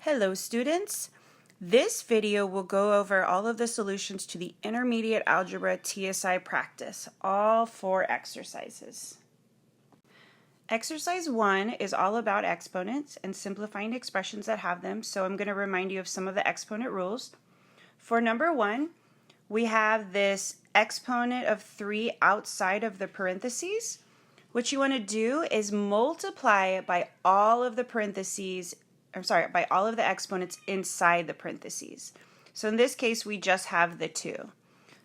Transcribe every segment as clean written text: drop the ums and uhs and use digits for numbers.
Hello students! This video will go over all of the solutions to the Intermediate Algebra TSI practice, all 4 exercises. Exercise 1 is all about exponents and simplifying expressions that have them, so I'm going to remind you of some of the exponent rules. For number 1, we have this exponent of 3 outside of the parentheses. What you want to do is multiply it by all of the by all of the exponents inside the parentheses. So in this case, we just have the 2.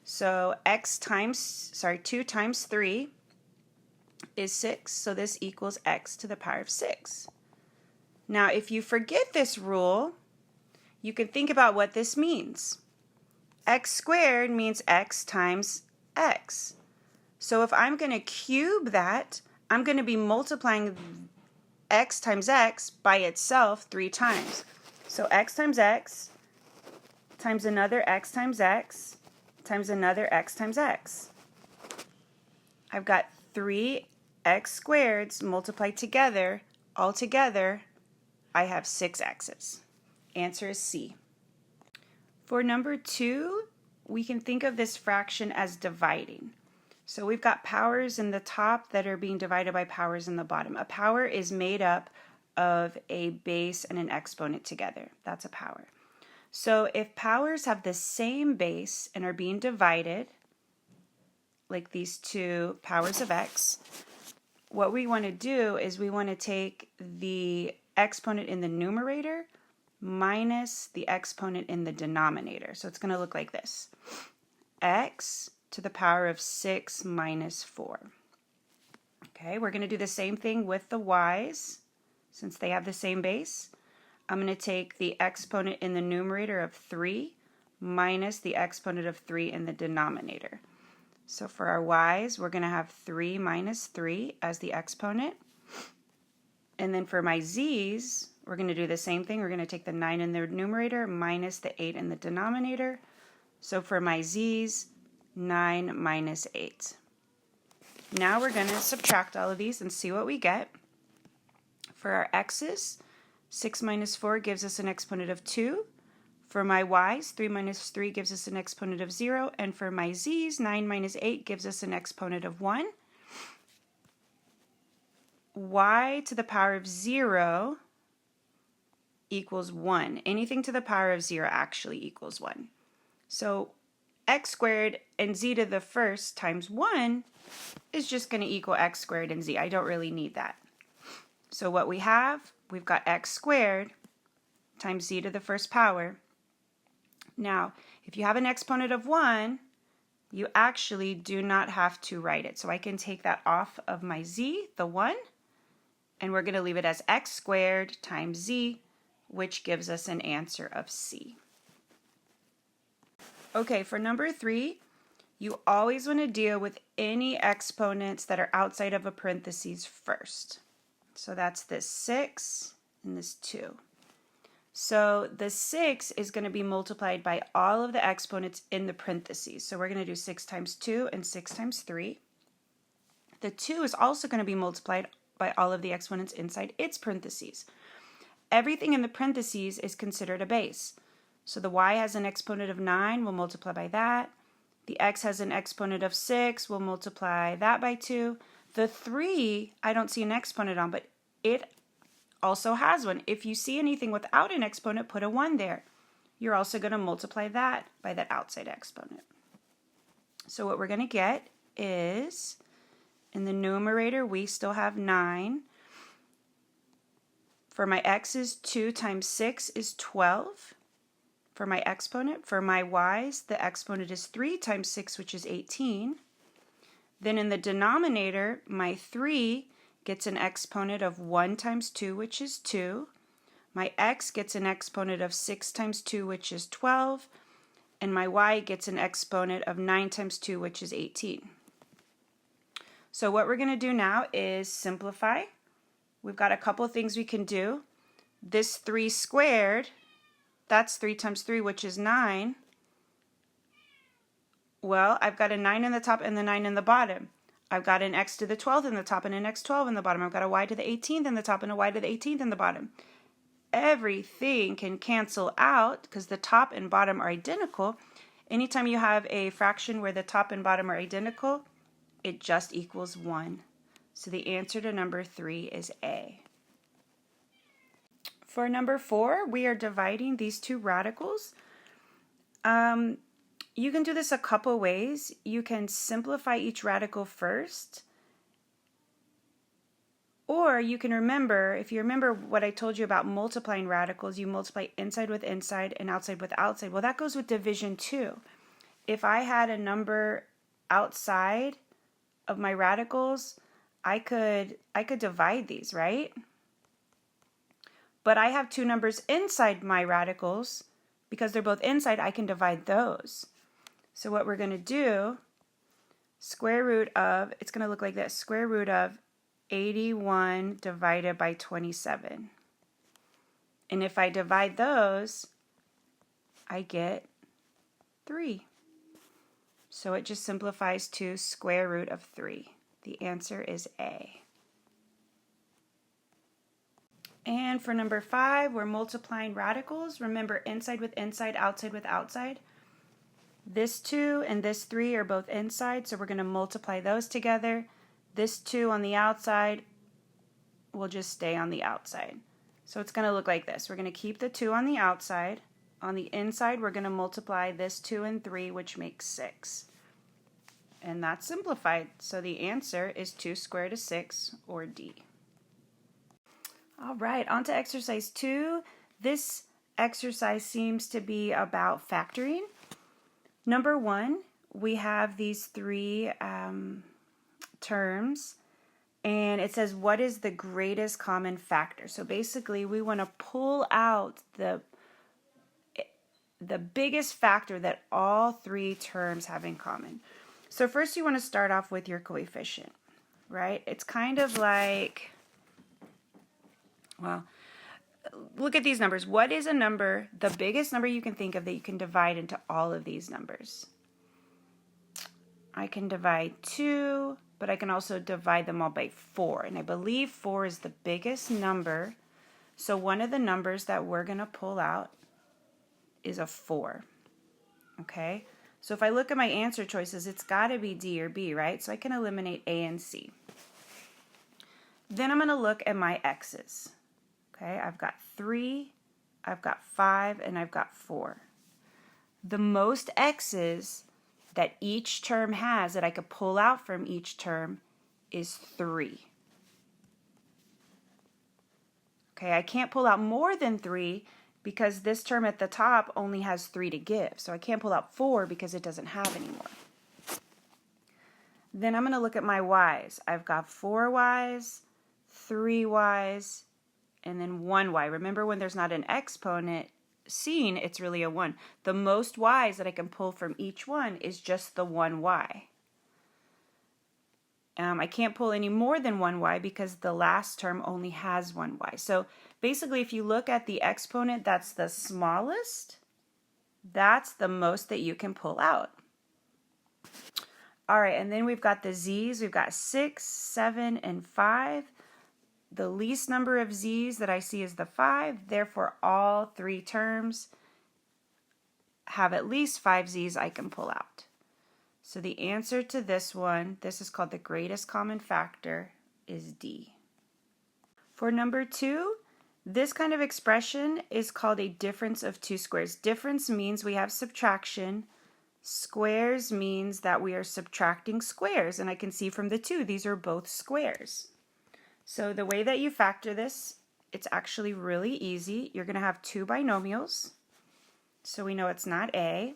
So 2 times 3 is 6, so this equals x to the power of 6. Now, if you forget this rule, you can think about what this means. X squared means x times x. So if I'm going to cube that, I'm going to be multiplying x times x by itself 3 times. So x times x times another x times x times another x times x. I've got 3 x squareds multiplied together. Altogether, I have 6 x's. Answer is C. For number 2, we can think of this fraction as dividing. So we've got powers in the top that are being divided by powers in the bottom. A power is made up of a base and an exponent together. That's a power. So if powers have the same base and are being divided, like these 2 powers of x, what we want to do is we want to take the exponent in the numerator minus the exponent in the denominator. So it's going to look like this. X to the power of 6 minus 4. Okay, we're going to do the same thing with the y's since they have the same base. I'm going to take the exponent in the numerator of 3 minus the exponent of 3 in the denominator. So for our y's, we're going to have 3 minus 3 as the exponent. And then for my z's, we're going to do the same thing. We're going to take the 9 in the numerator minus the 8 in the denominator. So for my z's, 9 minus 8. Now we're going to subtract all of these and see what we get. For our x's, 6 minus 4 gives us an exponent of 2. For my y's, 3 minus 3 gives us an exponent of 0. And for my z's, 9 minus 8 gives us an exponent of 1. Y to the power of 0 equals 1. Anything to the power of 0 actually equals 1. So x squared and z to the first times 1 is just going to equal x squared and z. I don't really need that. So what we have, we've got x squared times z to the first power. Now, if you have an exponent of 1, you actually do not have to write it. So I can take that off of my z, the 1, and we're going to leave it as x squared times z, which gives us an answer of C. Okay, for number 3, you always want to deal with any exponents that are outside of a parentheses first. So that's this 6 and this 2. So the 6 is going to be multiplied by all of the exponents in the parentheses. So we're going to do 6 times 2 and 6 times 3. The 2 is also going to be multiplied by all of the exponents inside its parentheses. Everything in the parentheses is considered a base. So the y has an exponent of 9, we'll multiply by that. The x has an exponent of 6, we'll multiply that by 2. The 3, I don't see an exponent on, but it also has one. If you see anything without an exponent, put a 1 there. You're also going to multiply that by that outside exponent. So what we're going to get is, in the numerator, we still have 9. For my x's, 2 times 6 is 12. For my exponent, for my y's, the exponent is 3 times 6, which is 18. Then in the denominator, my 3 gets an exponent of 1 times 2, which is 2. My x gets an exponent of 6 times 2, which is 12. And my y gets an exponent of 9 times 2, which is 18. So what we're going to do now is simplify. We've got a couple things we can do. This 3 squared, that's 3 times 3, which is 9. Well, I've got a 9 in the top and the 9 in the bottom. I've got an x to the 12th in the top and an x 12 in the bottom. I've got a y to the 18th in the top and a y to the 18th in the bottom. everything can cancel out because the top and bottom are identical. Anytime you have a fraction where the top and bottom are identical, it just equals 1. So the answer to number 3 is A. For number 4, we are dividing these two radicals. You can do this a couple ways. You can simplify each radical first, or you can remember, if you remember what I told you about multiplying radicals, you multiply inside with inside and outside with outside. Well, that goes with division too. If I had a number outside of my radicals, I could divide these, right? But I have two numbers inside my radicals. Because they're both inside, I can divide those. So what we're going to do, square root of, it's going to look like this, square root of 81 divided by 27. And if I divide those, I get 3. So it just simplifies to square root of 3. The answer is A. And for number 5, we're multiplying radicals. Remember, inside with inside, outside with outside. This 2 and this 3 are both inside, so we're going to multiply those together. This 2 on the outside will just stay on the outside. So it's going to look like this. We're going to keep the 2 on the outside. On the inside, we're going to multiply this 2 and 3, which makes 6. And that's simplified. So the answer is 2 squared is 6, or D. All right, on to exercise 2. This exercise seems to be about factoring. Number 1, we have these 3 terms, and it says, what is the greatest common factor? So basically, we want to pull out the biggest factor that all 3 terms have in common. So first, you want to start off with your coefficient, right? It's kind of like, well, look at these numbers. What is a number, the biggest number you can think of that you can divide into all of these numbers? I can divide 2, but I can also divide them all by 4. And I believe 4 is the biggest number. So one of the numbers that we're going to pull out is a 4. Okay? So if I look at my answer choices, it's got to be D or B, right? So I can eliminate A and C. Then I'm going to look at my x's. Okay, I've got 3, I've got 5, and I've got 4. The most x's that each term has that I could pull out from each term is 3. Okay, I can't pull out more than 3 because this term at the top only has 3 to give. So I can't pull out 4 because it doesn't have any more. Then I'm going to look at my y's. I've got 4 y's, 3 y's, and then 1 y. Remember, when there's not an exponent seen, it's really a 1. The most y's that I can pull from each one is just the 1 y. I can't pull any more than 1 y because the last term only has 1 y. So basically, if you look at the exponent that's the smallest, that's the most that you can pull out. All right, and then we've got the z's. We've got 6, 7, and 5. The least number of z's that I see is the 5. Therefore, all 3 terms have at least 5 z's I can pull out. So the answer to this one, this is called the greatest common factor, is D. For number 2, this kind of expression is called a difference of 2 squares. Difference means we have subtraction. Squares means that we are subtracting squares. And I can see from the 2, these are both squares. So the way that you factor this, it's actually really easy. You're going to have 2 binomials. So we know it's not A.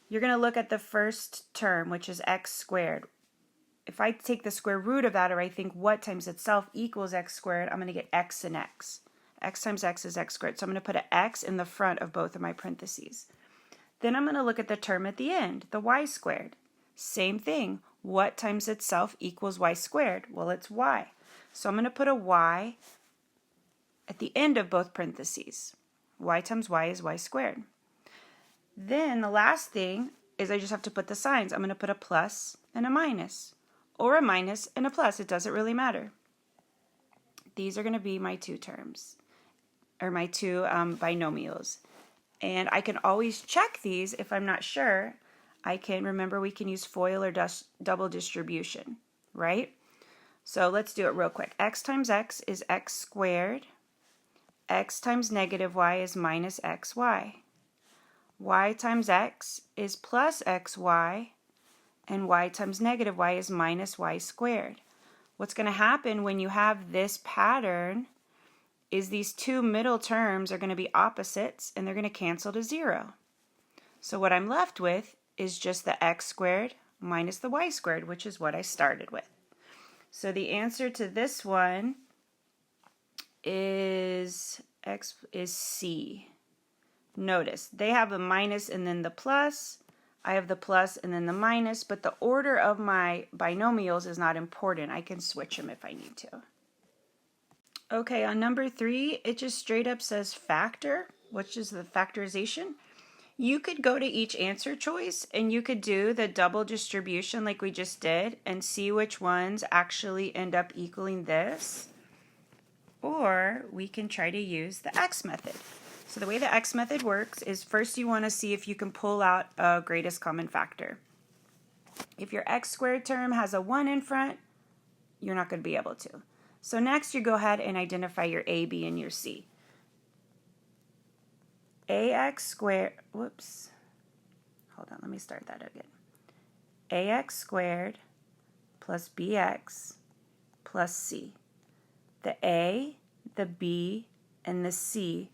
You're going to look at the first term, which is x squared. If I take the square root of that, or I think what times itself equals x squared, I'm going to get x and x. X times x is x squared. So I'm going to put an x in the front of both of my parentheses. Then I'm going to look at the term at the end, the y squared. Same thing. What times itself equals y squared? Well, it's y. So I'm going to put a y at the end of both parentheses. Y times y is y squared. Then the last thing is I just have to put the signs. I'm going to put a plus and a minus, or a minus and a plus. It doesn't really matter. These are going to be my two terms, or my two binomials. And I can always check these if I'm not sure. Remember we can use FOIL or double distribution, right? So let's do it real quick. X times x is x squared. X times negative y is minus xy. Y times x is plus xy. And y times negative y is minus y squared. What's going to happen when you have this pattern is these two middle terms are going to be opposites and they're going to cancel to 0. So what I'm left with is just the x squared minus the y squared, which is what I started with. So the answer to this one is C. Notice they have a minus and then the plus. I have the plus and then the minus, but the order of my binomials is not important. I can switch them if I need to. Okay, on number 3, it just straight up says factor, which is the factorization. You could go to each answer choice and you could do the double distribution like we just did and see which ones actually end up equaling this. Or we can try to use the X method. So the way the X method works is first you want to see if you can pull out a greatest common factor. If your x squared term has a 1 in front, you're not going to be able to. So next you go ahead and identify your A, B, and your C. AX squared, whoops, hold on, let me start that again. AX squared plus BX plus C. The A, the B, and the C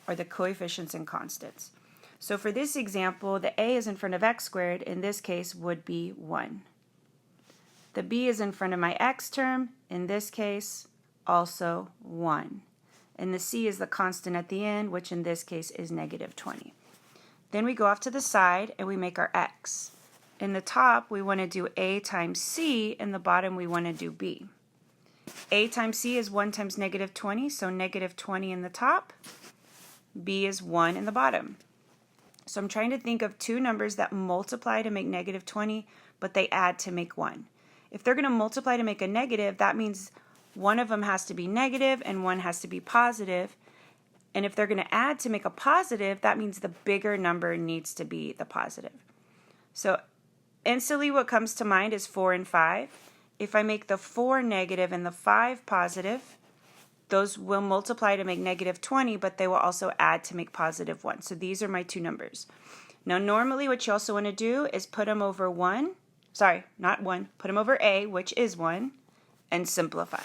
are the coefficients and constants. So for this example, the A is in front of x squared, in this case would be 1. The B is in front of my x term, in this case also 1. And the C is the constant at the end, which in this case is negative 20. Then we go off to the side and we make our x. In the top we want to do A times C, in the bottom we want to do B. A times C is 1 times negative 20, so negative 20 in the top. B is 1 in the bottom. So I'm trying to think of two numbers that multiply to make negative 20, but they add to make 1. If they're going to multiply to make a negative, that means one of them has to be negative and one has to be positive. And if they're going to add to make a positive, that means the bigger number needs to be the positive. So instantly what comes to mind is 4 and 5. If I make the 4 negative and the 5 positive, those will multiply to make negative 20, but they will also add to make positive 1. So these are my two numbers. Now normally what you also want to do is put them over 1. Sorry, not 1. Put them over A, which is 1, and simplify.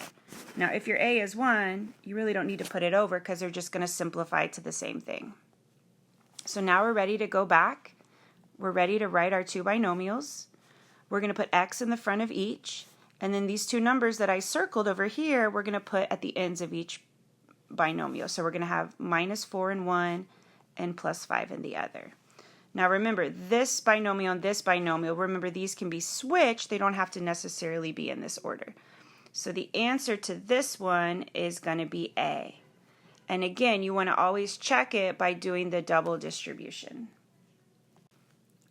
Now if your A is 1, you really don't need to put it over because they're just going to simplify to the same thing. So now we're ready to go back. We're ready to write our two binomials. We're going to put x in the front of each. And then these two numbers that I circled over here, we're going to put at the ends of each binomial. So we're going to have minus 4 in one and plus 5 in the other. Now remember, this binomial and this binomial, remember these can be switched. They don't have to necessarily be in this order. So the answer to this one is going to be A. And again, you want to always check it by doing the double distribution.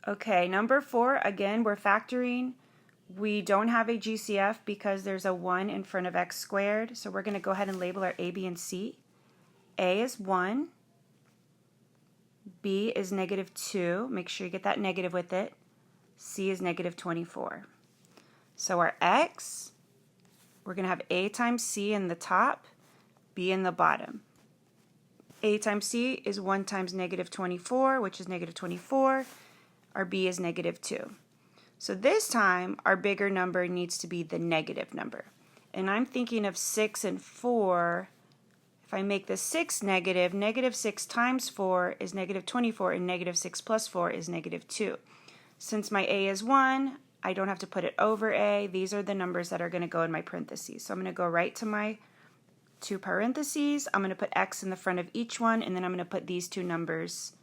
Okay, number 4, again, we're factoring. We don't have a GCF because there's a 1 in front of x squared. So we're going to go ahead and label our A, B, and C. A is 1. B is negative 2. Make sure you get that negative with it. C is negative 24. So our x, we're going to have A times C in the top, B in the bottom. A times C is 1 times negative 24, which is negative 24. Our B is negative 2. So this time, our bigger number needs to be the negative number. And I'm thinking of 6 and 4. If I make the 6 negative, negative 6 times 4 is negative 24, and negative 6 plus 4 is negative 2. Since my A is 1, I don't have to put it over A. These are the numbers that are going to go in my parentheses. So I'm going to go right to my two parentheses. I'm going to put x in the front of each one, and then I'm going to put these two numbers,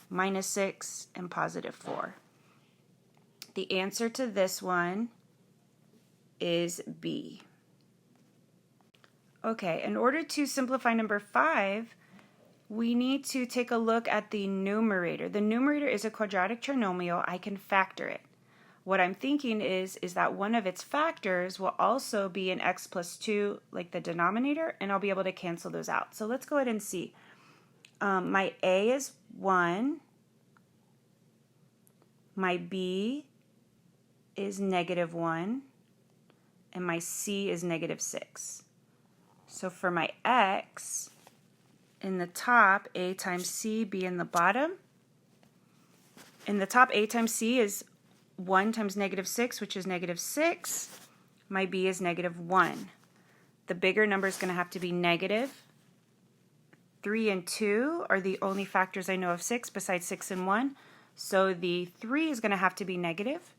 minus 6 and positive 4. The answer to this one is B. Okay, in order to simplify number 5, we need to take a look at the numerator. The numerator is a quadratic trinomial. I can factor it. what I'm thinking is that one of its factors will also be an x plus 2, like the denominator, and I'll be able to cancel those out. So let's go ahead and see. My a is 1. My b is -1. And my c is -6. So for my x, in the top, a times c, b in the bottom. In the top, a times c is 1 times -6, which is -6. My b is -1. The bigger number is going to have to be negative. 3 and 2 are the only factors I know of 6 besides 6 and 1. So the 3 is going to have to be negative.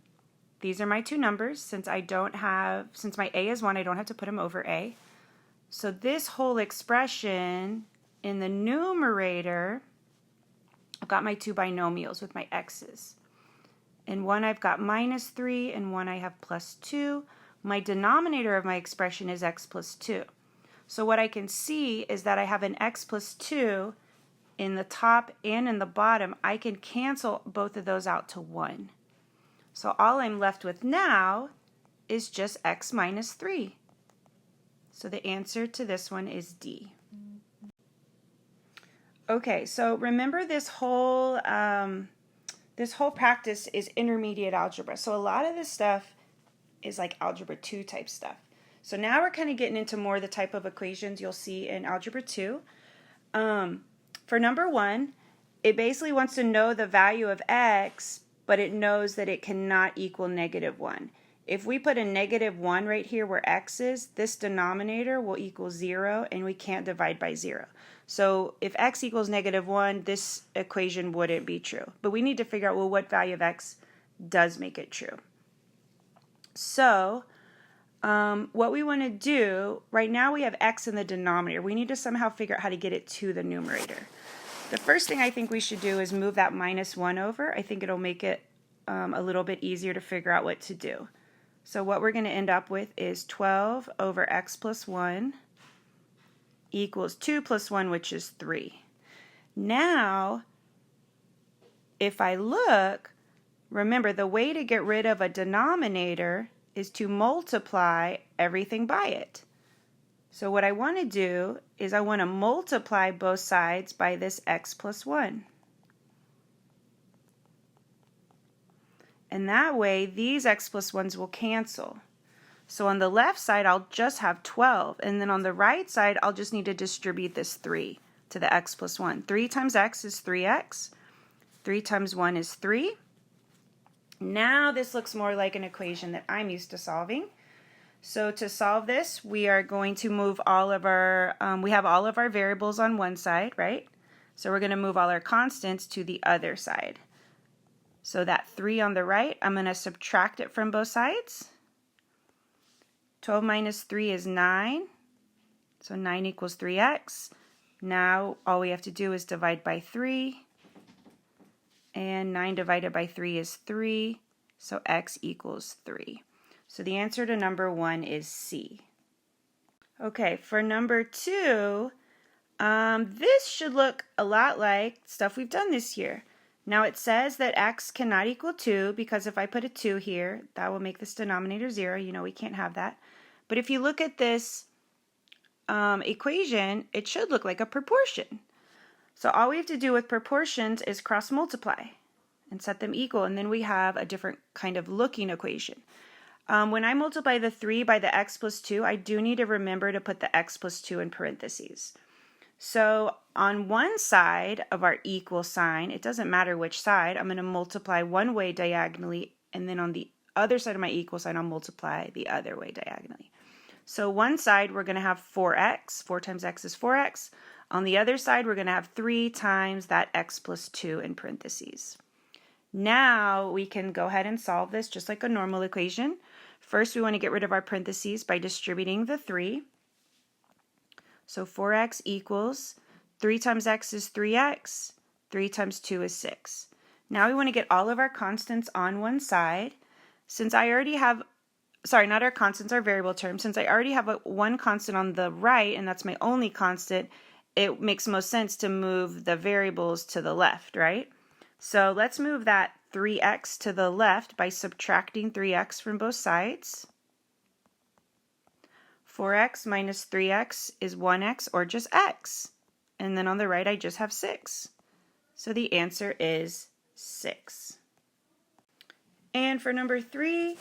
These are my two numbers. Since my a is 1, I don't have to put them over a. So this whole expression in the numerator, I've got my two binomials with my x's. In one I've got -3, and one I have +2. My denominator of my expression is x plus 2. So what I can see is that I have an x plus 2 in the top and in the bottom. I can cancel both of those out to 1. So all I'm left with now is just x minus 3. So the answer to this one is D. Okay, so remember this whole practice is intermediate algebra. So a lot of this stuff is like Algebra 2 type stuff. So now we're kind of getting into more of the type of equations you'll see in Algebra 2. For number 1, it basically wants to know the value of x, but it knows that it cannot equal -1. If we put a -1 right here where x is, this denominator will equal 0, and we can't divide by 0. So if x equals -1, this equation wouldn't be true. But we need to figure out, well, what value of x does make it true. So what we want to do, right now we have x in the denominator. We need to somehow figure out how to get it to the numerator. The first thing I think we should do is move that -1 over. I think it'll make it a little bit easier to figure out what to do. So what we're going to end up with is 12 over x plus 1 equals 2 plus 1, which is 3. Now, if I look, remember the way to get rid of a denominator is to multiply everything by it. So what I want to do is I want to multiply both sides by this x plus 1. And that way these x plus 1's will cancel. So on the left side I'll just have 12, and then on the right side I'll just need to distribute this 3 to the x plus 1. 3 times x is 3x. 3 times 1 is 3. Now this looks more like an equation that I'm used to solving. So to solve this, we are going to move all of our, we have all of our variables on one side, right? So we're going to move all our constants to the other side. So that 3 on the right, I'm going to subtract it from both sides. 12 minus 3 is 9. So 9 equals 3x. Now all we have to do is divide by 3. And 9 divided by 3 is 3. So x equals 3. So the answer to number 1 is C. Okay, for number 2, this should look a lot like stuff we've done this year. Now it says that x cannot equal 2 because if I put a 2 here, that will make this denominator 0. You know we can't have that. But if you look at this equation, it should look like a proportion. So all we have to do with proportions is cross multiply and set them equal, and then we have a different kind of looking equation. When I multiply the 3 by the x plus 2, I do need to remember to put the x plus 2 in parentheses. So on one side of our equal sign, it doesn't matter which side, I'm going to multiply one way diagonally, and then on the other side of my equal sign, I'll multiply the other way diagonally. So one side we're going to have 4x, 4 times x is 4x. On the other side we're going to have 3 times that x plus 2 in parentheses. Now we can go ahead and solve this just like a normal equation. First we want to get rid of our parentheses by distributing the 3. So 4x equals 3 times x is 3x, 3 times 2 is 6. Now we want to get all of our constants on one side. Since I already have, sorry, not our constants, our variable terms. Since I already have one constant on the right, and that's my only constant, it makes most sense to move the variables to the left, right? So let's move that 3x to the left by subtracting 3x from both sides. 4x minus 3x is 1x or just x. And then on the right I just have 6. So the answer is 6. And for number 3,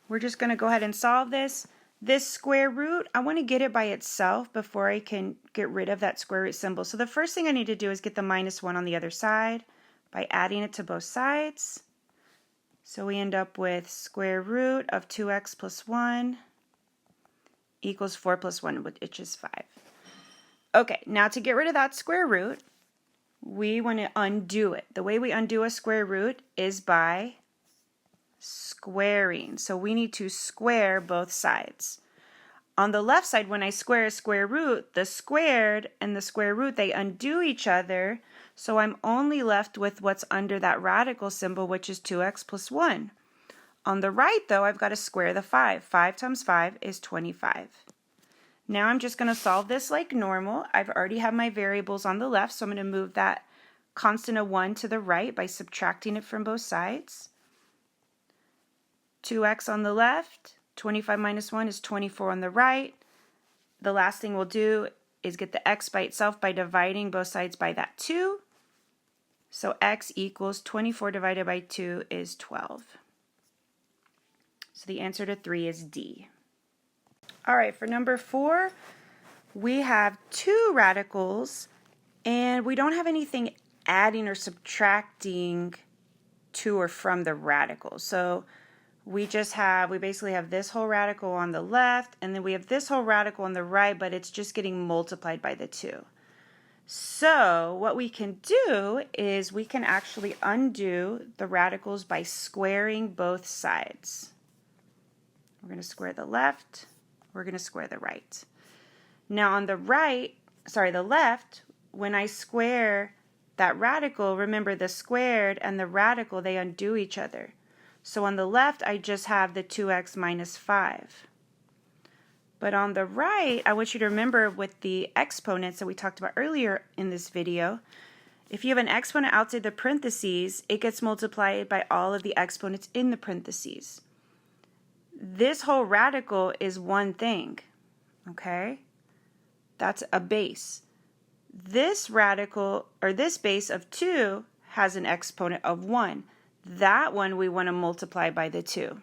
we're just going to go ahead and solve this. This square root, I want to get it by itself before I can get rid of that square root symbol. So the first thing I need to do is get the minus 1 on the other side by adding it to both sides. So we end up with square root of 2x plus 1 equals 4 plus 1, which is 5. Okay, now to get rid of that square root, we want to undo it. The way we undo a square root is by squaring. So we need to square both sides. On the left side, when I square a square root, the squared and the square root, they undo each other. So I'm only left with what's under that radical symbol, which is 2x plus 1. On the right, though, I've got to square the 5. 5 times 5 is 25. Now I'm just going to solve this like normal. I've already have my variables on the left, so I'm going to move that constant of 1 to the right by subtracting it from both sides. 2x on the left, 25 minus 1 is 24 on the right. The last thing we'll do is get the x by itself by dividing both sides by that 2. So x equals 24 divided by 2 is 12. So the answer to 3 is D. All right, for number 4, we have 2 radicals, and we don't have anything adding or subtracting to or from the radical. So we basically have this whole radical on the left, and then we have this whole radical on the right, but it's just getting multiplied by the 2. So what we can do is we can actually undo the radicals by squaring both sides. We're going to square the left, we're going to square the right. Now on the left, when I square that radical, remember the squared and the radical, they undo each other. So on the left, I just have the 2x minus 5. But on the right, I want you to remember with the exponents that we talked about earlier in this video, if you have an exponent outside the parentheses, it gets multiplied by all of the exponents in the parentheses. This whole radical is one thing, okay? That's a base. This radical, or this base of 2, has an exponent of 1. That one we want to multiply by the 2.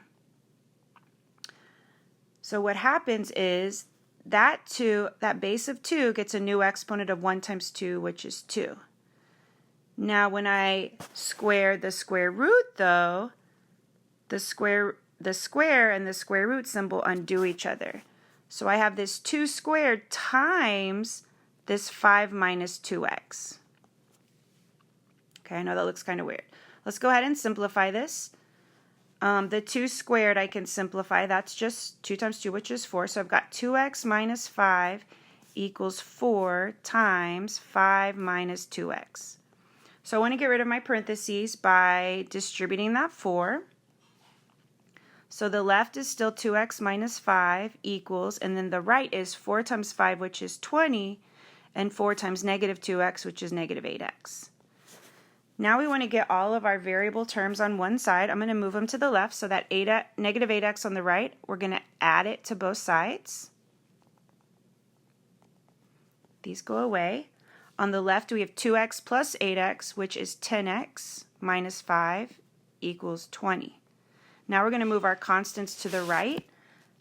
So what happens is that base of 2 gets a new exponent of 1 times 2, which is 2. Now when I square the square root, though, the square and the square root symbol undo each other. So I have this 2 squared times this 5 minus 2x. Okay, I know that looks kind of weird. Let's go ahead and simplify this. The 2 squared I can simplify. That's just 2 times 2, which is 4. So I've got 2x minus 5 equals 4 times 5 minus 2x. So I want to get rid of my parentheses by distributing that 4. So the left is still 2x minus 5 equals, and then the right is 4 times 5, which is 20, and 4 times negative 2x, which is negative 8x. Now we want to get all of our variable terms on one side. I'm going to move them to the left, so that negative 8x on the right, we're going to add it to both sides. These go away. On the left, we have 2x plus 8x, which is 10x minus 5 equals 20. Now we're going to move our constants to the right.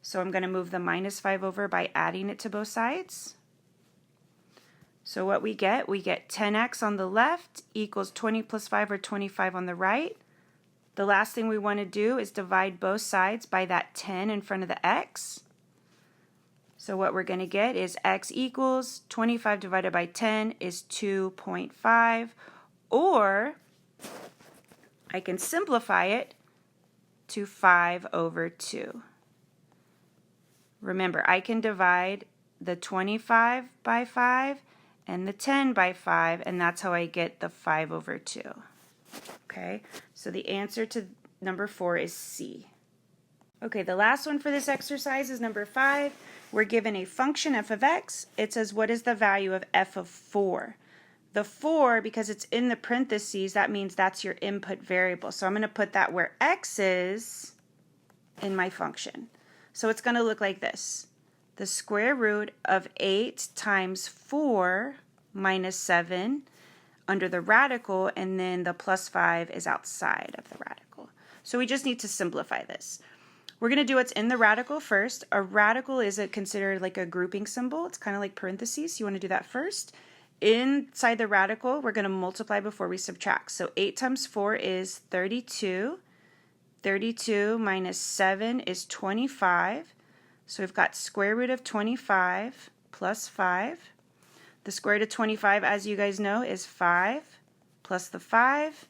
So I'm going to move the minus 5 over by adding it to both sides. So what we get 10x on the left equals 20 plus 5, or 25 on the right. The last thing we want to do is divide both sides by that 10 in front of the x. So what we're going to get is x equals 25 divided by 10 is 2.5, or I can simplify it to 5 over 2. Remember, I can divide the 25 by 5 and the 10 by 5, and that's how I get the 5 over 2. Okay, so the answer to number 4 is C. Okay, the last one for this exercise is number 5. We're given a function f of x. It says, what is the value of f of 4? The 4, because it's in the parentheses, that means that's your input variable. So I'm going to put that where x is in my function. So it's going to look like this. The square root of 8 times 4 minus 7 under the radical, and then the plus 5 is outside of the radical. So we just need to simplify this. We're going to do what's in the radical first. A radical is considered like a grouping symbol. It's kind of like parentheses. You want to do that first. Inside the radical, we're going to multiply before we subtract. So 8 times 4 is 32. 32 minus 7 is 25. So we've got square root of 25 plus 5. The square root of 25, as you guys know, is 5 plus the 5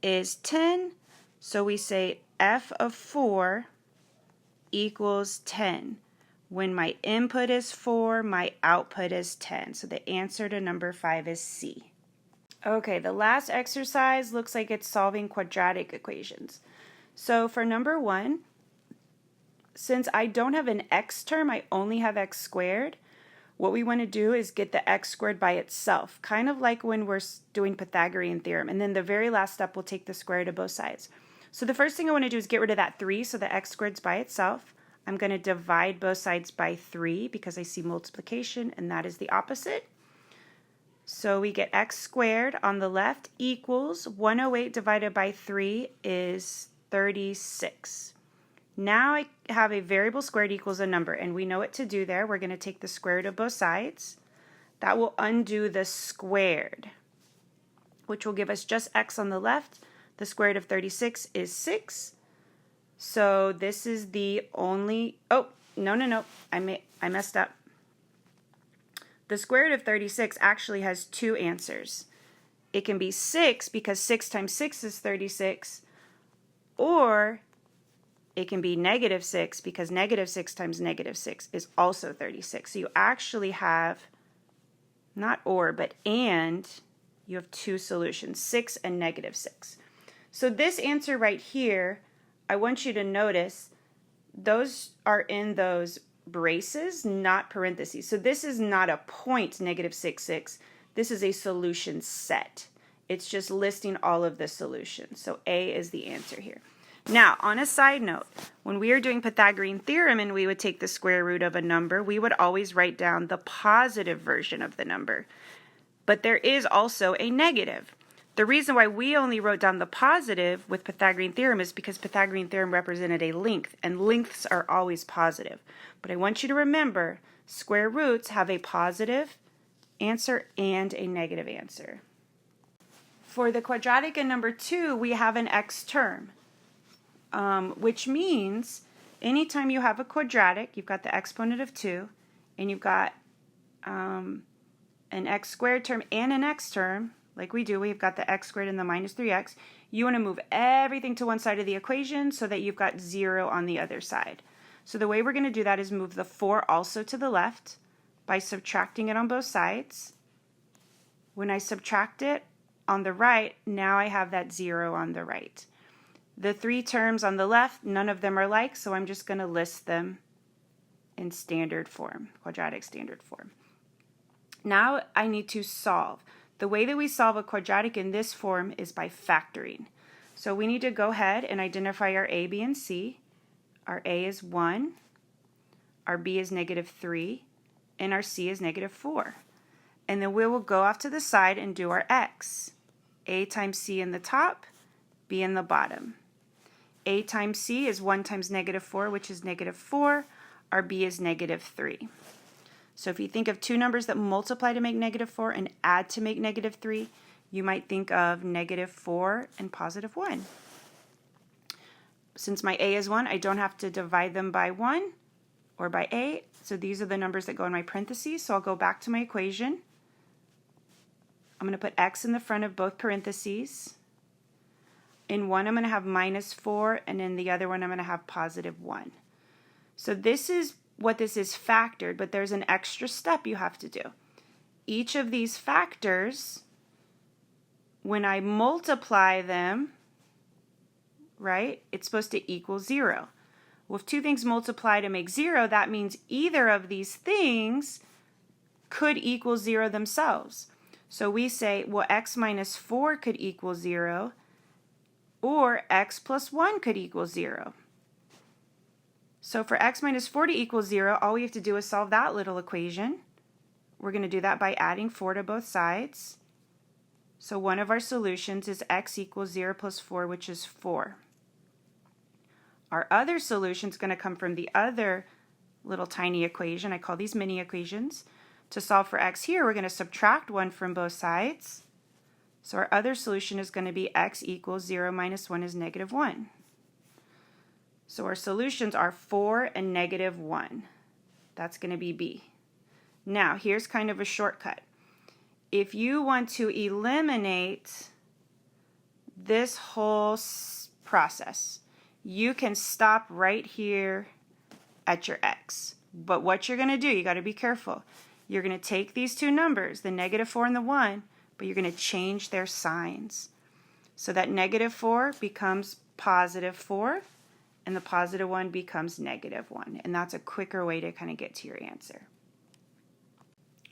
is 10. So we say f of 4 equals 10. When my input is 4, my output is 10. So the answer to number 5 is C. Okay, the last exercise looks like it's solving quadratic equations. So for number 1, since I don't have an x term, I only have x squared, what we want to do is get the x squared by itself, kind of like when we're doing Pythagorean theorem. And then the very last step, we'll take the square root of both sides. So the first thing I want to do is get rid of that 3, so the x squared's by itself. I'm going to divide both sides by 3 because I see multiplication, and that is the opposite. So we get x squared on the left equals 108 divided by 3 is 36. Now I have a variable squared equals a number, and we know what to do there. We're going to take the square root of both sides. That will undo the squared, which will give us just x on the left. The square root of 36 is 6. So this is the only, oh, no, I messed up. The square root of 36 actually has 2 answers. It can be 6 because 6 times 6 is 36, or it can be negative 6 because negative 6 times negative 6 is also 36. So you actually have, not or, but and, you have 2 solutions, 6 and negative 6. So this answer right here, I want you to notice those are in those braces, not parentheses. So this is not a point negative 6, 6. This is a solution set. It's just listing all of the solutions. So A is the answer here. Now, on a side note, when we are doing Pythagorean theorem and we would take the square root of a number, we would always write down the positive version of the number. But there is also a negative. The reason why we only wrote down the positive with Pythagorean theorem is because Pythagorean theorem represented a length, and lengths are always positive. But I want you to remember, square roots have a positive answer and a negative answer. For the quadratic in number 2, we have an x term, which means anytime you have a quadratic, you've got the exponent of 2, and you've got an x squared term and an x term, like we do, we've got the x squared and the minus 3x. You want to move everything to one side of the equation so that you've got 0 on the other side. So the way we're going to do that is move the 4 also to the left by subtracting it on both sides. When I subtract it on the right, now I have that 0 on the right. The 3 terms on the left, none of them are like, so I'm just going to list them in standard form, quadratic standard form. Now I need to solve. The way that we solve a quadratic in this form is by factoring. So we need to go ahead and identify our a, b, and c. Our a is 1, our b is negative 3, and our c is negative 4. And then we will go off to the side and do our x. A times c in the top, b in the bottom. A times c is 1 times negative 4, which is negative 4. Our b is negative 3. So if you think of 2 numbers that multiply to make negative 4 and add to make negative 3, you might think of negative 4 and positive 1. Since my a is 1, I don't have to divide them by 1 or by a, so these are the numbers that go in my parentheses. So I'll go back to my equation. I'm going to put x in the front of both parentheses. In one, I'm going to have minus 4, and in the other one, I'm going to have positive 1. So this is what this is factored, but there's an extra step you have to do. Each of these factors, when I multiply them, right, it's supposed to equal 0. Well, if 2 things multiply to make 0, that means either of these things could equal 0 themselves. So we say, well, x minus 4 could equal 0, or x plus 1 could equal 0. So for x minus 4 to equal 0, all we have to do is solve that little equation. We're going to do that by adding 4 to both sides. So one of our solutions is x equals 0 plus 4, which is 4. Our other solution is going to come from the other little tiny equation. I call these mini equations. To solve for x here, we're going to subtract 1 from both sides. So our other solution is going to be x equals 0 minus 1 is negative 1. So our solutions are 4 and negative 1. That's going to be B. Now, here's kind of a shortcut. If you want to eliminate this whole process, you can stop right here at your x. But what you're going to do, you got to be careful. You're going to take these two numbers, the negative 4 and the 1, but you're going to change their signs. So that negative 4 becomes positive 4, and the positive 1 becomes negative 1. And that's a quicker way to kind of get to your answer.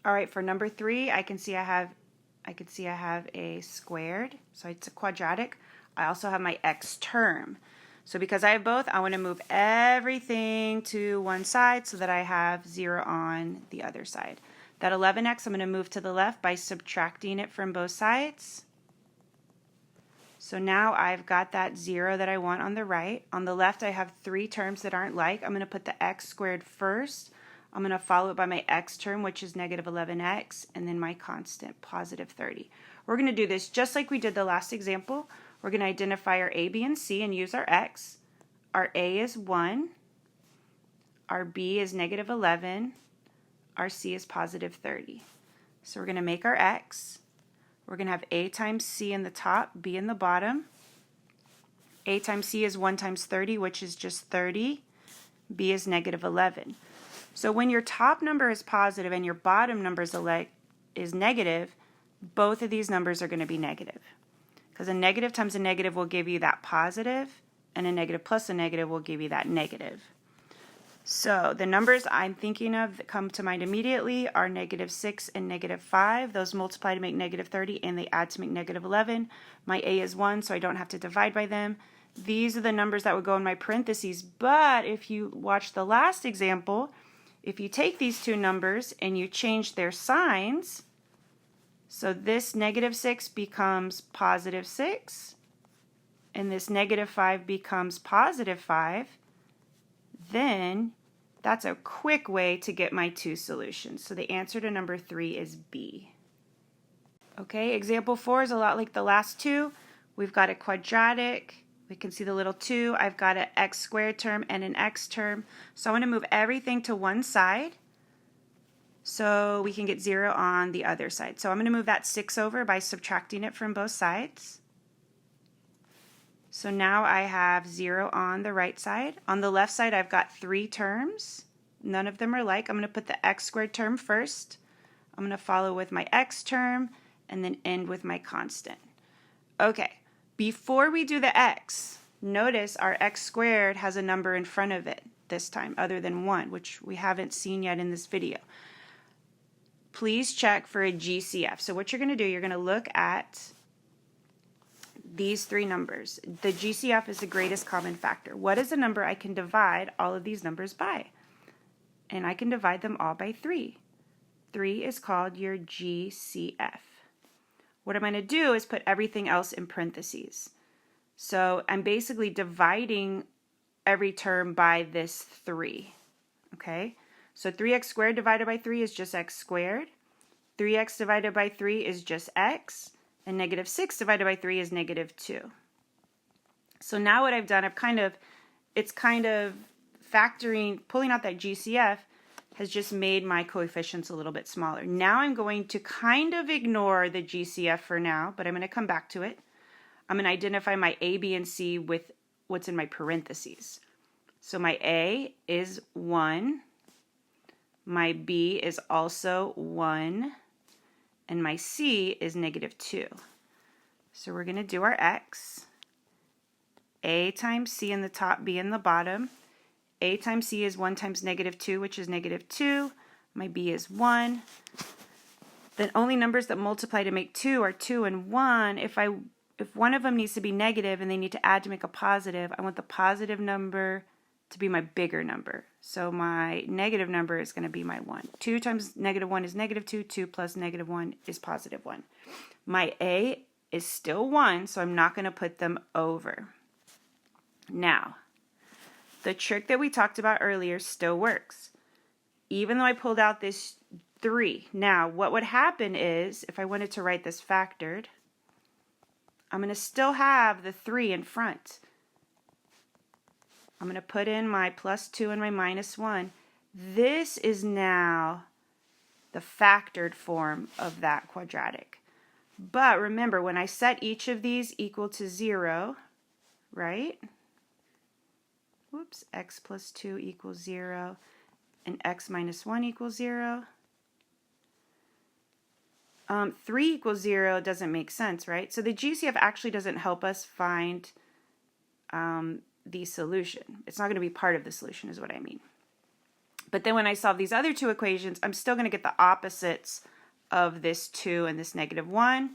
All right, for number 3, I can see I have a squared, so it's a quadratic. I also have my x term. So because I have both, I want to move everything to one side so that I have 0 on the other side. That 11x, I'm going to move to the left by subtracting it from both sides. So now I've got that 0 that I want on the right. On the left, I have 3 terms that aren't like. I'm going to put the x squared first. I'm going to follow it by my x term, which is negative 11x, and then my constant, positive 30. We're going to do this just like we did the last example. We're going to identify our a, b, and c and use our x. Our a is 1. Our b is negative 11. Our c is positive 30. So we're going to make our x. We're going to have a times c in the top, b in the bottom. A times c is 1 times 30, which is just 30. B is negative 11. So when your top number is positive and your bottom number is negative, both of these numbers are going to be negative. Because a negative times a negative will give you that positive, and a negative plus a negative will give you that negative. So the numbers I'm thinking of that come to mind immediately are negative 6 and negative 5. Those multiply to make negative 30, and they add to make negative 11. My a is 1, so I don't have to divide by them. These are the numbers that would go in my parentheses. But if you watch the last example, if you take these two numbers and you change their signs, so this negative 6 becomes positive 6, and this negative 5 becomes positive 5, then that's a quick way to get my 2 solutions. So the answer to number 3 is B. Okay, example 4 is a lot like the last two. We've got a quadratic. We can see the little 2. I've got an x squared term and an x term. So I want to move everything to one side so we can get 0 on the other side. So I'm going to move that 6 over by subtracting it from both sides. So now I have 0 on the right side. On the left side, I've got 3 terms. None of them are like. I'm going to put the x squared term first. I'm going to follow with my x term and then end with my constant. Okay, before we do the x, notice our x squared has a number in front of it this time other than 1, which we haven't seen yet in this video. Please check for a GCF. So what you're going to do, you're going to look at these 3 numbers. The GCF is the greatest common factor. What is a number I can divide all of these numbers by? And I can divide them all by 3. 3 is called your GCF. What I'm going to do is put everything else in parentheses. So I'm basically dividing every term by this 3. Okay? So 3x squared divided by 3 is just x squared. 3x divided by 3 is just x. And negative 6 divided by 3 is negative 2. So now what I've done, it's kind of factoring, pulling out that GCF has just made my coefficients a little bit smaller. Now I'm going to kind of ignore the GCF for now, but I'm going to come back to it. I'm going to identify my A, B, and C with what's in my parentheses. So my A is 1. My B is also 1. And my C is negative 2. So we're going to do our x. A times C in the top, B in the bottom. A times C is 1 times negative 2, which is negative 2. My B is 1. The only numbers that multiply to make 2 are 2 and 1. If one of them needs to be negative and they need to add to make a positive, I want the positive number to be my bigger number. So my negative number is going to be my 1. 2 times negative 1 is negative 2. 2 plus negative 1 is positive 1. My A is still 1, so I'm not going to put them over. Now, the trick that we talked about earlier still works. Even though I pulled out this 3. Now, what would happen is, if I wanted to write this factored, I'm going to still have the 3 in front. I'm going to put in my plus 2 and my minus 1. This is now the factored form of that quadratic. But remember, when I set each of these equal to 0, right? Whoops, x plus 2 equals 0, and x minus 1 equals 0. 3 equals 0 doesn't make sense, right? So the GCF actually doesn't help us find the solution. It's not going to be part of the solution is what I mean. But then when I solve these other two equations, I'm still going to get the opposites of this 2 and this negative 1,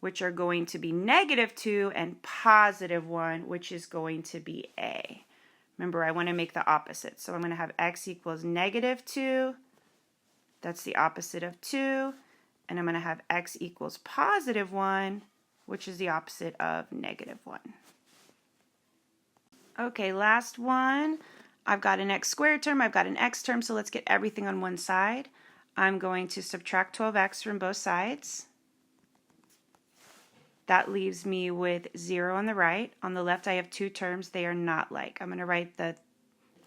which are going to be negative 2 and positive 1, which is going to be A. Remember, I want to make the opposite. So I'm going to have x equals negative 2. That's the opposite of 2. And I'm going to have x equals positive 1, which is the opposite of negative 1. Okay, last one. I've got an x squared term, I've got an x term, so let's get everything on one side. I'm going to subtract 12x from both sides. That leaves me with 0 on the right. On the left, I have two terms. They are not like. I'm going to write the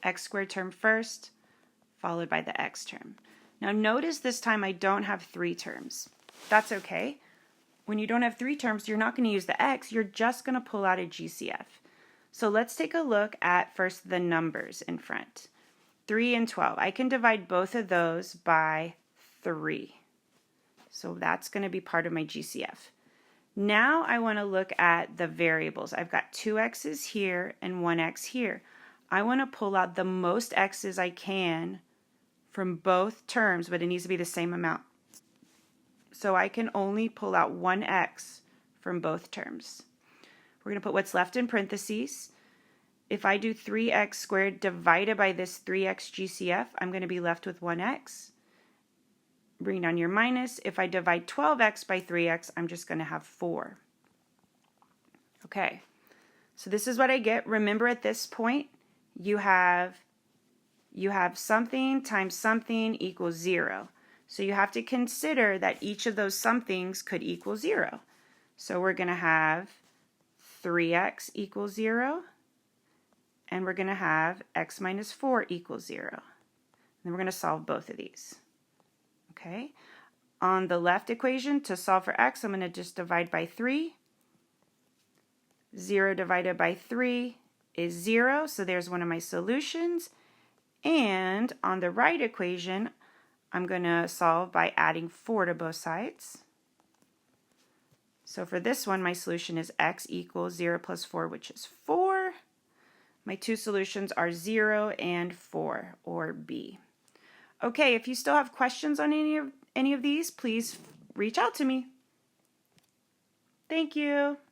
x squared term first, followed by the x term. Now notice this time I don't have 3 terms. That's okay. When you don't have 3 terms, you're not going to use the x. You're just going to pull out a GCF. So let's take a look at first the numbers in front. 3 and 12. I can divide both of those by 3. So that's going to be part of my GCF. Now I want to look at the variables. I've got 2 x's here and 1 x here. I want to pull out the most x's I can from both terms, but it needs to be the same amount. So I can only pull out 1 x from both terms. We're going to put what's left in parentheses. If I do 3x squared divided by this 3x GCF, I'm going to be left with 1x. Bring down your minus. If I divide 12x by 3x, I'm just going to have 4. Okay, so this is what I get. Remember at this point, you have something times something equals 0. So you have to consider that each of those somethings could equal 0. So we're going to have 3x equals 0, and we're going to have x minus 4 equals 0. And then we're going to solve both of these. Okay, on the left equation, to solve for x, I'm going to just divide by 3. 0 divided by 3 is 0, so there's one of my solutions. And on the right equation, I'm going to solve by adding 4 to both sides. So for this one, my solution is x equals 0 plus 4, which is 4. My two solutions are 0 and 4, or B. Okay, if you still have questions on any of these, please reach out to me. Thank you.